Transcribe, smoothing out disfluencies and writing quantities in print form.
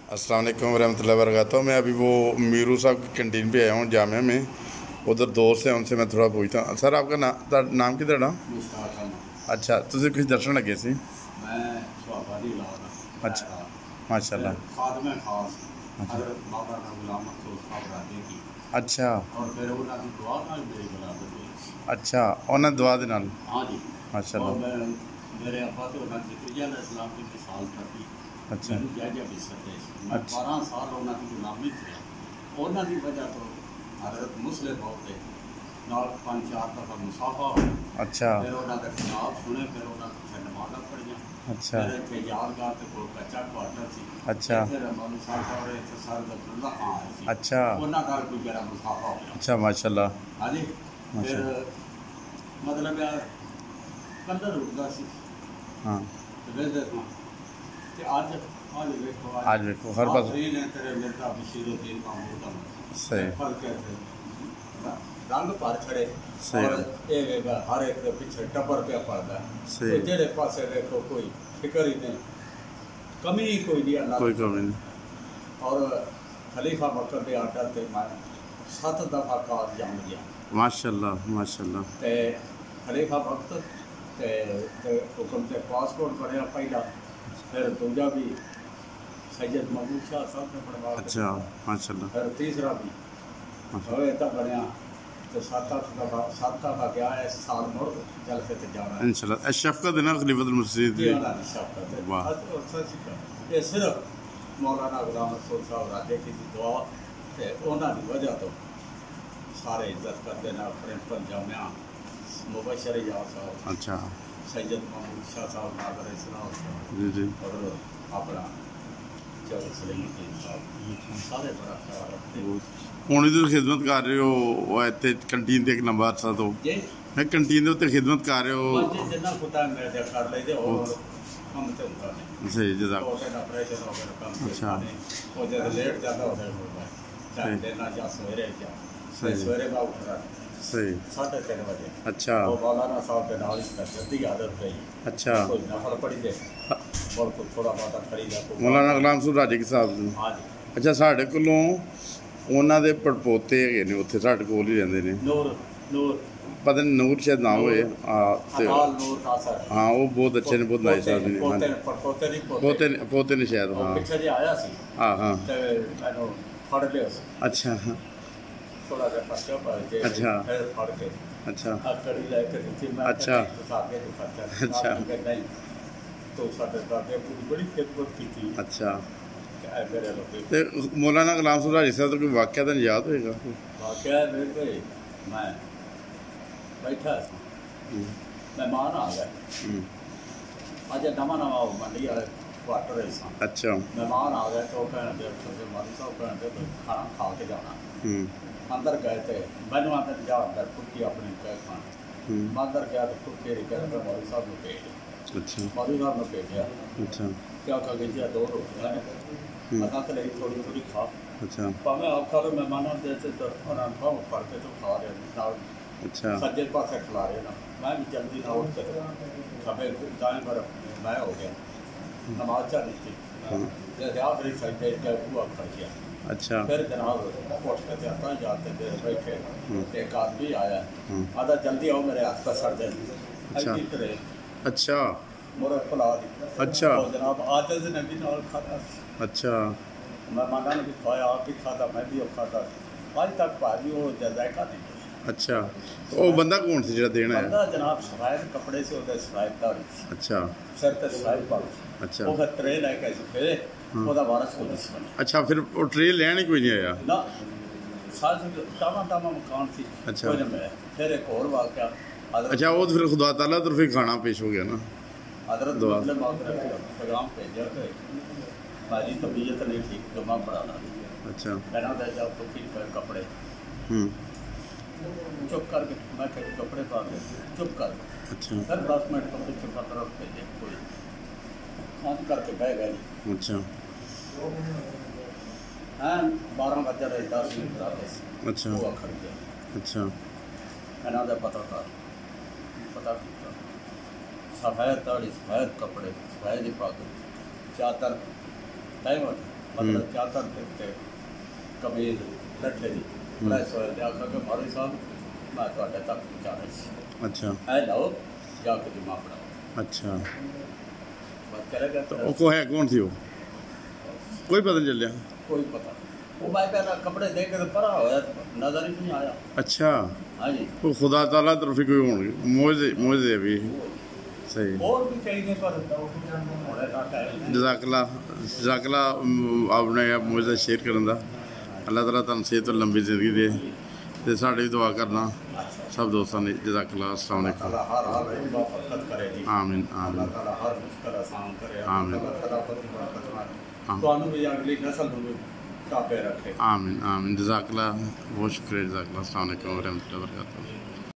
अस्सलाम वालेकुम रहमतुल्लाहि व बरकातहू। मैं अभी वो मीरू साहब की कैंटीन पे आया हूँ जामिया में। उधर दोस्त हैं, उनसे मैं थोड़ा पूछता हूँ। सर आपका नाम की तड़ा? अच्छा, तुझे कुछ दर्शन लगे सी? अच्छा माशाल्लाह। अच्छा अच्छा, उन्होंने दुआ दे नाल माशाल्लाह। अच्छा अच्छा अच्छा अच्छा अच्छा अच्छा माशाल्लाह मतलब हाँ। आज देखो हर पास सही रंग भर छड़े और हर एक पिछले टब्बर पे पड़ता है। जेड़े पासे देखो कोई फिक्र ही नहीं, कमी ही कोई नहीं, अल्लाह कोई कमी नहीं। और खलीफा बकर के आर्डर से मैं 7 दफा कार जम गया माशाल्लाह माशाल्लाह। ते खलीफा वक्त ते हुक्म से पासपोर्ट बनया पहला, फिर दूजा भी सैयद महमूद शाह साहब ने बनवा। अच्छा माशाल्लाह। फिर तीसरा भी तक बनया तो 7 दफा गया। इस साल मुड़ जलसे ते जाना इंशाल्लाह। शफकत है ना खलीफतुल मसीह दी। वाह, ये सिर्फ मौलाना गुलाम रसूल साहब राजे की दुआ ते उन्हां दी वजह तो सारे इज्जत करते ना। प्रिंसिपल जामिया मुबशर यार साहब, अच्छा सैयद महमूद शाह साहब, नाज़र इस्लाम जी जी, और अपना चौधरी सलीमुद्दीन साहब, सारे बड़ा ख्याल रखते हैं। ਹੁਣ ਇਹਦੀ ਖਿਦਮਤ ਕਰ ਰਹੇ ਹੋ ਉਹ ਇੱਥੇ ਕੰਟੀਨ ਤੇ ਇੱਕ ਲੰਬਾ ਅਰਸਾ ਤੋਂ जी ਮੈਂ ਕੰਟੀਨ ਦੇ ਉੱਤੇ ਖਿਦਮਤ ਕਰ ਰਹੇ ਹੋ। जिन्ना कुता मेरे कर लेते और कम तो होता नहीं। सही जज़ाक। ऑपरेशन हो गया कम अच्छा वो जब लेट ज़्यादा हो जाए टाइम देना या सवेरे जा सवेरे का उठ रहा सही 3:30 बजे। अच्छा वो मौलाना साहब के नाल जल्दी आदत गई। अच्छा कोई नफल पड़ी दे और कुछ थोड़ा बहुत खड़ी जा ਮੌਲਾਨਾ ਗੁਲਾਮ ਸੂਰ ਰਾਜੇ ਕੀ ਸਾਹਿਬ ਜੀ। हाँ जी ਅੱਛਾ, ਸਾਡੇ ਕੋਲੋਂ ਉਹਨਾਂ ਦੇ ਪੜਪੋਤੇ ਹੈਗੇ ਨੇ ਉੱਥੇ ਸਾਡੇ ਕੋਲ ਹੀ ਰਹਿੰਦੇ ਨੇ। नूर नूर ਪਤਾ ਨਹੀਂ ਨੂਰ ਸ਼ਾਇਦ ਨਾਮ ਹੋਏ। ਤੇ अकाल नूर कासर ਹਾਂ ਉਹ ਬਹੁਤ ਅੱਛੇ ਨੇ, ਬਹੁਤ ਨਾਈਸ ਆਦਮੀ ਨੇ। पोते नहीं ਪੋਤੇ ਨੇ ਸ਼ਾਇਦ। वो ਹਾਂ पीछे जी आया सी ਹਾਂ ਹਾਂ ते मैंने फड़ लिया ਅੱਛਾ थोड़ा सा खर्चा पड़ गया। अच्छा। फिर फड़ के ਅੱਛਾ कड़ी लेके दी मैं। अच्छा। अच्छा। नहीं तो साढ़े दादे पूरी बड़ी खिदमत की थी। ਅੱਛਾ। मेरे लोग ਤੇ ਮੌਲਾਨਾ ਗੁਲਾਮ ਸੂਰ ਰਾਜੇ ਸਾਹਿਬ ਦਾ ਕੋਈ ਵਾਕਿਆ ਤਾਂ ਯਾਦ ਹੋਏਗਾ? वाकया मेरे को मैं बैठा मेहमान आ गए अज नवा नवा मंडी वाले क्वार्टर ਅੱਛਾ मेहमान आ गए तो कहते माली साहब कहते तो खाना खा के जाना। अंदर गए थे मैनू अंदर जा अंदर फुटकी अपनी खाना। मैं अंदर गया तो फुटकी कहते मौलवी साहब ने भेज अच्छा मौलवी साहब ने भेजा। अच्छा क्या कह गई 2 रोटियां ने पता तो नहीं थोड़ी थोड़ी खा अच्छा भावें औखा तो मेहमानों देते तो उन्होंने भाव फड़ के तो खा रहे नाल अच्छा सज्जे पासे खिला रहे ना। मैं भी जल्दी ना उठ के खबे दाएं पर मैं हो गया नमाज चढ़ी थी जैसे आखिरी सजदे का हुआ खड़ गया। अच्छा फिर जनाब उठ के जाता जाते थे बैठे एक आदमी आया आधा जल्दी आओ मेरे हाथ पर सर दे अच्छा अच्छा मोरे खुला दी। अच्छा जनाब आते से नबी नाल खाता अच्छा मेहमानों ने भी खाया आप भी खाता मैं भी खाता आज तक भाजी वो जायका नहीं। अच्छा ਉਹ ਬੰਦਾ ਕੌਣ ਸੀ ਜਿਹੜਾ ਦੇਣ ਆਇਆ? बंदा जनाब सफायद कपड़े से होता सफायद दार अच्छा सिर ते सफायद पा अच्छा वो फिर ट्रे लेके फिरे ਉਹਦਾ ਵਾਰਸ ਕੋਈ ਨਹੀਂ ਬਣੀ। अच्छा फिर वो ट्रे लेने कोई नहीं आया? ना साज टामा टामा मकान थी। अच्छा। कोई नहीं मिला। फिर एक और वाकया अच्छा वो तो फिर खुदा ताला तरफ ही खाना पेश हो गया ना। हजरत दुआ। मतलब पैगाम भेजा कि भाजी तबीयत नहीं ठीक जमा पड़ाना। अच्छा कहना था जाओ तो फिर कपड़े चुप करके मैं कहीं कपड़े पा के चुप कर अच्छा सर 10 मिनट कपड़े चुपा तरफ भेजे कोई बंद करके बह गए। अच्छा हाँ 12 बजे रहे 10 मिनट रात अच्छा वो खड़ गया। अच्छा कहना था पता किया सफ़ेद दाढ़ी सफ़ेद कपड़े सफ़ेद ही पागल चादर टाइम मतलब चादर ते कमीज लट्ठे दी प्रेस होए ते आखा कि मौलवी साहब मैं तुहाडे तक पहुंचाने सी अच्छा ऐ लो जाके जुम्मा पढ़ाओ अच्छा बस करेगा तो वो को है कौन थी वो कोई पता नहीं चलिया कोई पता नहीं। वो भाई पहला कपड़े दे के तो परा होया नजर ही नहीं आया। अच्छा हाँ जी वो खुदा ताला तरफ ही कोई होंगे मोजे भी सही और भी चाहिए पर होने का टाइम जजाकला आपने मुझे शेयर करन दा अल्लाह ताला तुहानू सेहत और लंबी जिंदगी दे ते साडी भी दुआ करना सब दोस्तों ने जजाकला अस्सलाम वालेकुम अल्लाह हर हाल में बरकत करे जी। आमीन अल्लाह आमीन ताला हर मुश्किल आसान करे। आमीन। अल्लाह ताला बरकत मारे आमीन। ਤੁਹਾਨੂੰ भी अगली नस्ल ਨੂੰ भी काबे रखे। आमीन आमीन जजाकला बहुत शुक्रिया जजाकला अस्सलाम वालेकुम व रहमतुल्लाहि व बरकातहू।